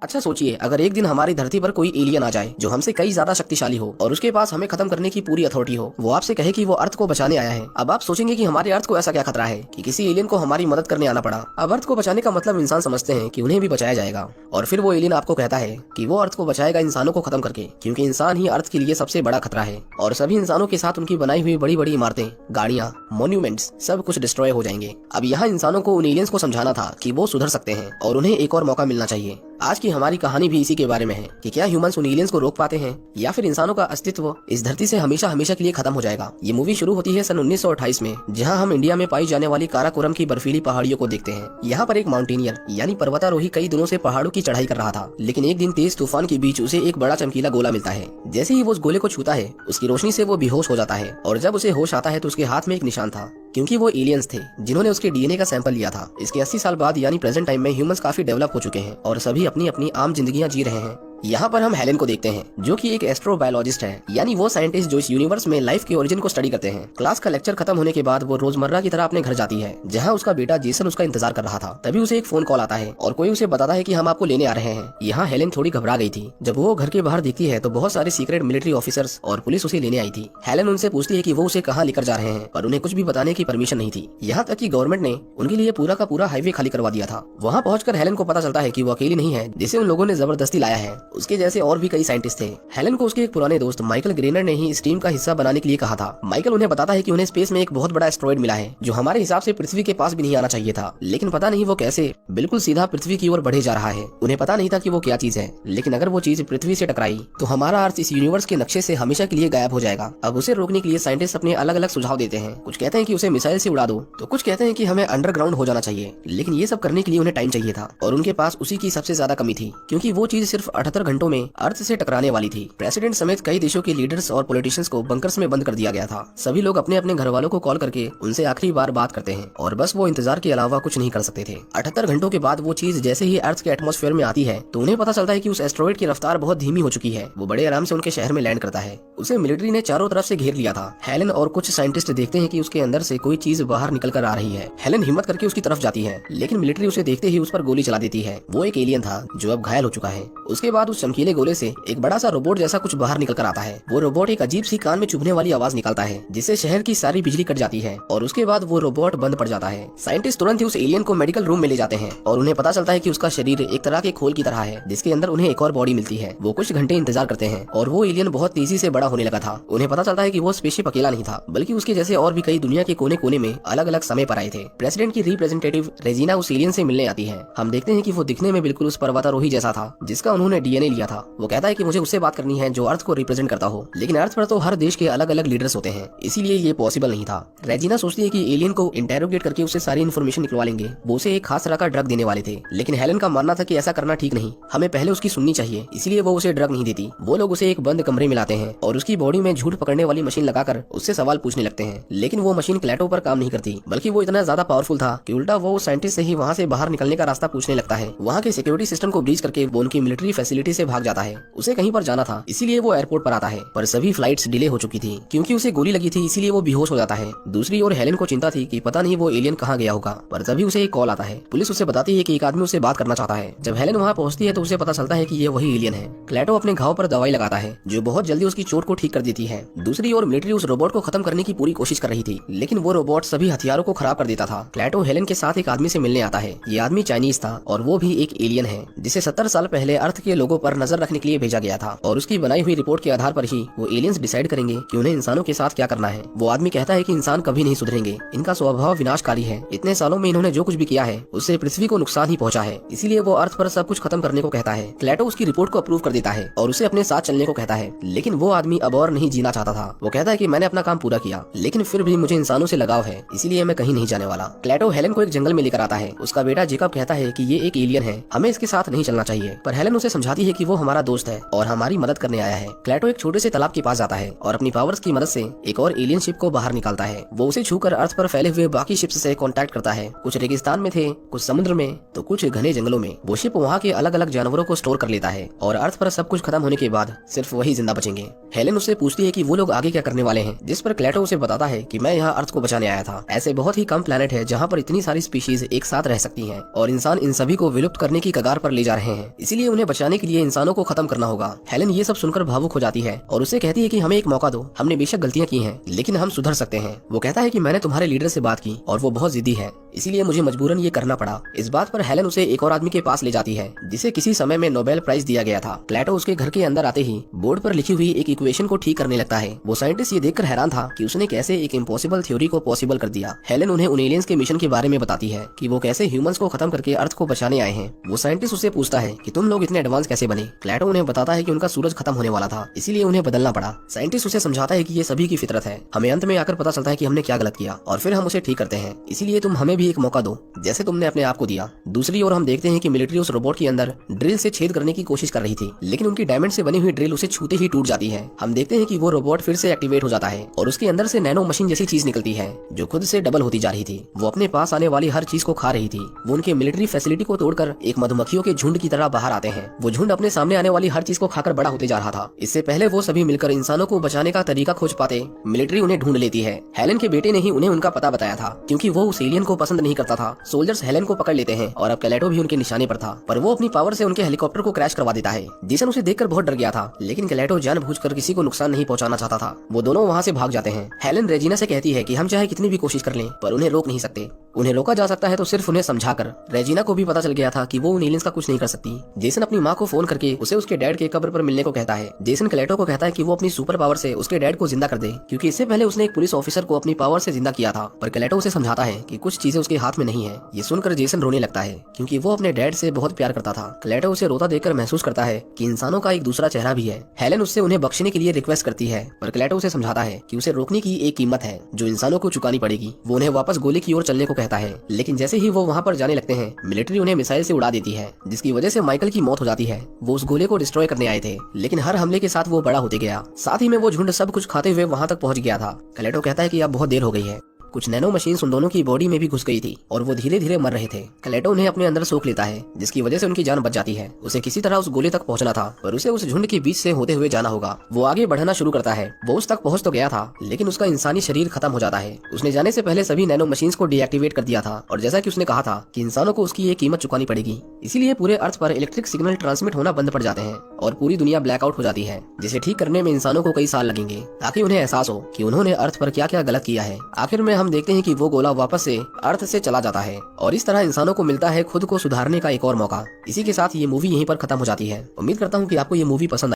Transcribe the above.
अच्छा सोचिए, अगर एक दिन हमारी धरती पर कोई एलियन आ जाए जो हमसे कई ज्यादा शक्तिशाली हो और उसके पास हमें खत्म करने की पूरी अथॉरिटी हो, वो आपसे कहे कि वो अर्थ को बचाने आया है। अब आप सोचेंगे कि हमारे अर्थ को ऐसा क्या खतरा है कि किसी एलियन को हमारी मदद करने आना पड़ा। अब अर्थ को बचाने का मतलब इंसान समझते हैं कि उन्हें भी बचाया जाएगा, और फिर वो एलियन आपको कहता है कि वो अर्थ को बचाएगा इंसानों को खत्म करके, क्योंकि इंसान ही अर्थ के लिए सबसे बड़ा खतरा है और सभी इंसानों के साथ उनकी बनाई हुई बड़ी बड़ी इमारतें, गाड़ियाँ, मॉन्यूमेंट्स सब कुछ डिस्ट्रॉय हो जाएंगे। अब यहाँ इंसानों को उन एलियंस को समझाना था कि वो सुधर सकते हैं और उन्हें एक और मौका मिलना चाहिए। आज की हमारी कहानी भी इसी के बारे में है कि क्या ह्यूमंस उन एलियंस को रोक पाते हैं या फिर इंसानों का अस्तित्व इस धरती से हमेशा हमेशा के लिए खत्म हो जाएगा। ये मूवी शुरू होती है सन 1928 में, जहां हम इंडिया में पाई जाने वाली काराकोरम की बर्फीली पहाड़ियों को देखते हैं। यहाँ पर एक माउंटेनियर यानी पर्वतारोही कई दिनों से पहाड़ों की चढ़ाई कर रहा था, लेकिन एक दिन तेज तूफान के बीच उसे एक बड़ा चमकीला गोला मिलता है। जैसे ही वो उस गोले को छूता है, उसकी रोशनी से वो बेहोश हो जाता है, और जब उसे होश आता है तो उसके हाथ में एक निशान था, क्योंकि वो एलियंस थे जिन्होंने उसके डीएनए का सैंपल लिया था। इसके 80 साल बाद यानी प्रेजेंट टाइम में ह्यूमंस काफी डेवलप हो चुके हैं और सभी अपनी अपनी आम जिंदगियां जी रहे हैं। यहाँ पर हम हेलेन को देखते हैं, जो कि एक एस्ट्रोबायोलॉजिस्ट है, यानी वो साइंटिस्ट जो इस यूनिवर्स में लाइफ के ओरिजिन को स्टडी करते हैं। क्लास का लेक्चर खत्म होने के बाद वो रोजमर्रा की तरह अपने घर जाती है, जहाँ उसका बेटा जेसन उसका इंतजार कर रहा था। तभी उसे एक फोन कॉल आता है और कोई उसे बताता है कि हम आपको लेने आ रहे हैं। यहाँ हेलेन थोड़ी घबरा गई थी। जब वो घर के बाहर देखती है तो बहुत सारे सीक्रेट मिलिट्री ऑफिसर्स और पुलिस उसे लेने आई थी। हेलेन उनसे पूछती है कि वो उसे कहाँ लेकर जा रहे हैं, पर उन्हें कुछ भी बताने की परमिशन नहीं थी। यहाँ तक कि गवर्नमेंट ने उनके लिए पूरा का पूरा हाईवे खाली करवा दिया था। वहाँ पहुंचकर हेलेन को पता चलता है कि वो अकेली नहीं है जिसे उन लोगों ने जबरदस्ती लाया है। उसके जैसे और भी कई साइंटिस्ट थे। हेलेन को उसके एक पुराने दोस्त माइकल ग्रेनर ने ही इस टीम का हिस्सा बनाने के लिए कहा था। माइकल उन्हें बताता है कि उन्हें स्पेस में एक बहुत बड़ा एस्टेरॉयड मिला है जो हमारे हिसाब से पृथ्वी के पास भी नहीं आना चाहिए था, लेकिन पता नहीं वो कैसे बिल्कुल सीधा पृथ्वी की ओर बढ़े जा रहा है। उन्हें पता नहीं था कि वो क्या चीज है, लेकिन अगर वो चीज पृथ्वी से टकराई तो हमारा अर्थ इस यूनिवर्स के नक्शे से हमेशा के लिए गायब हो जाएगा। अब उसे रोकने के लिए साइंटिस्ट अपने अलग अलग सुझाव देते हैं। कुछ कहते हैं कि उसे मिसाइल से उड़ा दो, तो कुछ कहते हैं कि हमें अंडरग्राउंड हो जाना चाहिए, लेकिन ये सब करने के लिए उन्हें टाइम चाहिए था और उनके पास उसी की सबसे ज्यादा कमी थी, क्योंकि वो चीज सिर्फ 78 घंटों में अर्थ से टकराने वाली थी। प्रेसिडेंट समेत कई देशों के लीडर्स और पॉलिटिशियंस को बंकर्स में बंद कर दिया गया था। सभी लोग अपने अपने घर वालों को कॉल करके उनसे आखिरी बार बात करते हैं और बस वो इंतजार के अलावा कुछ नहीं कर सकते थे। 78 घंटों के बाद वो चीज जैसे ही अर्थ के एटमॉस्फेयर में आती है तो उन्हें पता चलता है कि उस एस्टेरॉयड की रफ्तार बहुत धीमी हो चुकी है। वो बड़े आराम से उनके शहर में लैंड करता है। उसे मिलिट्री ने चारों तरफ से घेर लिया था। हेलेन और कुछ साइंटिस्ट देखते हैं कि उसके अंदर से कोई चीज बाहर निकल कर आ रही है। हेलेन हिम्मत करके उसकी तरफ जाती है, लेकिन मिलिट्री उसे देखते ही उस पर गोली चला देती है। वो एक एलियन था जो अब घायल हो चुका है। उसके बाद उस चमकीले गोले से एक बड़ा सा रोबोट जैसा कुछ बाहर निकल कर आता है। वो रोबोट एक अजीब सी कान में चुभने वाली आवाज निकालता है, जिससे शहर की सारी बिजली कट जाती है और उसके बाद वो रोबोट बंद पड़ जाता है। साइंटिस्ट तुरंत ही उस एलियन को मेडिकल रूम में ले जाते हैं और उन्हें पता चलता है कि उसका शरीर एक तरह के खोल की तरह है, जिसके अंदर उन्हें एक और बॉडी मिलती है। वो कुछ घंटे इंतजार करते हैं और वो एलियन बहुत तेजी से बड़ा होने लगा था। उन्हें पता चलता है कि वो स्पेसशिप अकेला नहीं था, बल्कि उसके जैसे और भी कई दुनिया के कोने कोने में अलग अलग समय पर आए थे। प्रेसिडेंट की रिप्रेजेंटेटिव रेजिना उस एलियन से मिलने आती है। हम देखते हैं कि वो दिखने में बिल्कुल उस पर्वतारोही जैसा था जिसका उन्होंने डीएनए लिया था। वो कहता है कि मुझे उससे बात करनी है जो अर्थ को रिप्रेजेंट करता हो, लेकिन अर्थ पर तो हर देश के अलग अलग लीडर्स होते हैं, इसीलिए ये पॉसिबल नहीं था। रेजिना सोचती है कि एलियन को इंटेरोगेट करके उससे सारी इन्फॉर्मेशन निकलवा लेंगे। वो उसे एक खास तरह का ड्रग देने वाले थे, लेकिन हेलेन का मानना था कि ऐसा करना ठीक नहीं, हमें पहले उसकी सुननी चाहिए, इसीलिए वो उसे ड्रग नहीं देती। वो लोग उसे एक बंद कमरे में लाते हैं और उसकी बॉडी में झूठ पकड़ने वाली मशीन लगाकर उससे सवाल पूछने लगते हैं, लेकिन वो मशीन क्लैटो पर काम नहीं करती, बल्कि वो इतना ज्यादा पावरफुल था कि उल्टा वो साइंटिस्ट से ही वहाँ से बाहर निकलने का रास्ता पूछने लगता है। वहाँ के सिक्योरिटी सिस्टम को ब्रीच करके वो उनकी मिलिट्री फैसिलिटी से भाग जाता है। उसे कहीं पर जाना था, इसीलिए वो एयरपोर्ट पर आता है, पर सभी फ्लाइट्स डिले हो चुकी थी क्योंकि उसे गोली लगी थी, इसीलिए वो बेहोश हो जाता है। दूसरी ओर हेलेन को चिंता थी कि पता नहीं वो एलियन कहाँ गया होगा, पर तभी उसे एक कॉल आता है। पुलिस उसे बताती है कि एक आदमी उससे बात करना चाहता है। जब हेलेन वहाँ पहुँचती है तो उसे पता चलता है कि ये वही एलियन है। क्लैटो अपने घाव पर दवाई लगाता है जो बहुत जल्दी उसकी चोट को ठीक कर देती है। दूसरी ओर मिलिट्री उस रोबोट को खत्म करने की पूरी कोशिश कर रही थी, लेकिन वो रोबोट सभी हथियारों को खराब कर देता था। क्लैटो हेलेन के साथ एक आदमी से मिलने आता है। ये आदमी चाइनीज था और वो भी एक एलियन है जिसे 70 साल पहले अर्थ के लोगों पर नजर रखने के लिए भेजा गया था, और उसकी बनाई हुई रिपोर्ट के आधार पर ही वो एलियंस डिसाइड करेंगे कि उन्हें इंसानों के साथ क्या करना है। वो आदमी कहता है कि इंसान कभी नहीं सुधरेंगे, इनका स्वभाव विनाशकारी है। इतने सालों में इन्होंने जो कुछ भी किया है उससे पृथ्वी को नुकसान ही पहुंचा है, इसीलिए वो अर्थ पर सब कुछ खत्म करने को कहता है। क्लैटो उसकी रिपोर्ट को अप्रूव कर देता है और उसे अपने साथ चलने को कहता है, लेकिन वो आदमी अब और नहीं जीना चाहता था। वो कहता है कि मैंने अपना काम पूरा किया, लेकिन फिर भी मुझे इंसानों से लगाव है, इसीलिए मैं कहीं नहीं जाने वाला। क्लैटो हेलेन को एक जंगल में लेकर आता है। उसका बेटा जेकब कहता है कि ये एक एलियन है, हमें इसके साथ नहीं चलना चाहिए, पर हेलेन उसे समझाती है है कि वो हमारा दोस्त है और हमारी मदद करने आया है। क्लेटो एक छोटे से तालाब के पास जाता है और अपनी पावर्स की मदद से एक और एलियन शिप को बाहर निकालता है। वो उसे छूकर अर्थ पर फैले हुए बाकी शिप्स से कांटेक्ट करता है। कुछ रेगिस्तान में थे, कुछ समुद्र में, तो कुछ घने जंगलों में। वो शिप वहाँ के अलग अलग जानवरों को स्टोर कर लेता है और अर्थ पर सब कुछ खत्म होने के बाद सिर्फ वही जिंदा बचेंगे। हेलेन उससे पूछती है कि वो लोग आगे क्या करने वाले हैं, जिस पर क्लेटो उसे बताता है कि मैं यहाँ अर्थ को बचाने आया था। ऐसे बहुत ही कम प्लेनेट है जहाँ पर इतनी सारी स्पीशीज एक साथ रह सकती हैं और इंसान इन सभी को विलुप्त करने की कगार पर ले जा रहे हैं। इसीलिए उन्हें बचाने के लिए इंसानों को खत्म करना होगा। हेलेन ये सब सुनकर भावुक हो जाती है और उसे कहती है कि हमें एक मौका दो, हमने बेशक गलतियां की हैं, लेकिन हम सुधर सकते हैं। वो कहता है कि मैंने तुम्हारे लीडर से बात की और वो बहुत जिद्दी है, इसीलिए मुझे मजबूरन ये करना पड़ा। इस बात पर हेलेन उसे एक और आदमी के पास ले जाती है जिसे किसी समय में नोबेल प्राइज दिया गया था। क्लेटो उसके घर के अंदर आते ही बोर्ड पर लिखी हुई एक इक्वेशन को ठीक करने लगता है। वो साइंटिस्ट ये देखकर हैरान था कि उसने कैसे एक इम्पॉसिबल थ्योरी को पॉसिबल कर दिया। हेलेन उन्हें उन एलियंस के मिशन के बारे में बताती है कि वो कैसे ह्यूमंस को खत्म करके अर्थ को बचाने आए हैं। वो साइंटिस्ट उससे पूछता है कि तुम लोग इतने एडवांस कैसे बने। क्लेटो उन्हें बताता है कि उनका सूरज खत्म होने वाला था, इसीलिए उन्हें बदलना पड़ा। साइंटिस्ट उसे समझाता है कि ये सभी की फितरत है, हमें अंत में आकर पता चलता है कि हमने क्या गलत किया और फिर हम उसे ठीक करते हैं, इसीलिए तुम हमें भी एक मौका दो जैसे तुमने अपने आप को दिया। दूसरी ओर हम देखते हैं कि मिलिट्री उस रोबोट के अंदर ड्रिल से छेद करने की कोशिश कर रही थी, लेकिन उनकी डायमंड से बनी हुई ड्रिल उसे छूते ही टूट जाती है। हम देखते हैं कि वो रोबोट फिर से एक्टिवेट हो जाता है और उसके अंदर से नैनो मशीन जैसी चीज निकलती है जो खुद से डबल होती जा रही थी। वो अपने पास आने वाली हर चीज को खा रही थी। वो उनके मिलिट्री फैसिलिटी को तोड़कर एक मधुमक्खियों के झुंड की तरह बाहर आते हैं। वो झुंड अपने सामने आने वाली हर चीज को खाकर बड़ा होते जा रहा था। इससे पहले वो सभी मिलकर इंसानों को बचाने का तरीका खोज पाते, मिलिट्री उन्हें ढूंढ लेती है। हेलेन के बेटे ने ही उन्हें उनका पता बताया था, क्योंकि वो उस एलियन को पसंद नहीं करता था। सोल्जर्स हेलेन को पकड़ लेते हैं और अब क्लेटो भी उनके निशाने पर था, पर वो अपनी पावर से उनके हेलीकॉप्टर को क्रैश करवा देता है। जेसन उसे देखकर बहुत डर गया था, लेकिन क्लेटो जानबूझकर किसी को नुकसान नहीं पहुंचाना चाहता था। वो दोनों वहाँ से भाग जाते हैं। हेलेन रेजिना से कहती है कि हम चाहे कितनी भी कोशिश कर लें, पर उन्हें रोक नहीं सकते। उन्हें रोका जा सकता है तो सिर्फ उन्हें समझाकर। रेजिना को भी पता चल गया था कि वो उन एलियंस का कुछ नहीं कर सकती। जेसन अपनी माँ को फोन करके उसे उसके डैड के कब्र पर मिलने को कहता है। जेसन क्लेटो को कहता है कि वो अपनी सुपर पावर से उसके डैड को जिंदा कर दे, क्योंकि इससे पहले उसने एक पुलिस ऑफिसर को अपनी पावर से जिंदा किया था। पर क्लेटो उसे समझाता है कि कुछ चीजें उसके हाथ में नहीं है। ये सुनकर जेसन रोने लगता है, क्योंकि वो अपने डैड से बहुत प्यार करता था। क्लेटो उसे रोता देखकर महसूस करता है कि इंसानों का एक दूसरा चेहरा भी है। हेलेन उससे उन्हें बख्शने के लिए रिक्वेस्ट करती है, पर क्लेटो उसे समझाता है कि उसे रोकने की एक कीमत है जो इंसानों को चुकानी पड़ेगी। वो उन्हें वापस गोले की ओर चलने को कहता है, लेकिन जैसे ही वो वहाँ पर जाने लगते हैं, मिलिट्री उन्हें मिसाइल से उड़ा देती है, जिसकी वजह से माइकल की मौत हो जाती है। वो उस गोले को डिस्ट्रॉय करने आए थे, लेकिन हर हमले के साथ वो बड़ा होते गया। साथ ही में वो झुंड सब कुछ खाते हुए वहाँ तक पहुँच गया था। क्लेटो कहता है कि अब बहुत देर हो गई है। कुछ नैनो मशीन्स उन दोनों की बॉडी में भी घुस गई थी और वो धीरे धीरे मर रहे थे। क्लेटो उन्हें अपने अंदर सोख लेता है, जिसकी वजह से उनकी जान बच जाती है। उसे किसी तरह उस गोले तक पहुंचना था, पर उसे उस झुंड के बीच से होते हुए जाना होगा। वो आगे बढ़ना शुरू करता है। वो उस तक पहुंच तो गया था, लेकिन उसका इंसानी शरीर खत्म हो जाता है। उसने जाने से पहले सभी नैनो मशीन्स को डीएक्टिवेट कर दिया था, और जैसा कि उसने कहा था कि इंसानों को उसकी एक कीमत चुकानी पड़ेगी, इसीलिए पूरे अर्थ पर इलेक्ट्रिक सिग्नल ट्रांसमिट होना बंद पड़ जाते हैं और पूरी दुनिया ब्लैकआउट हो जाती है, जिसे ठीक करने में इंसानों को कई साल लगेंगे, ताकि उन्हें एहसास हो कि उन्होंने अर्थ पर क्या क्या गलत किया है। आखिर में हम देखते हैं कि वो वापस से अर्थ से चला जाता है और इस तरह इंसानों को मिलता है खुद को सुधारने का एक और मौका। इसी के साथ ये मूवी यहीं पर खत्म हो जाती है। उम्मीद करता हूँ कि आपको ये मूवी पसंद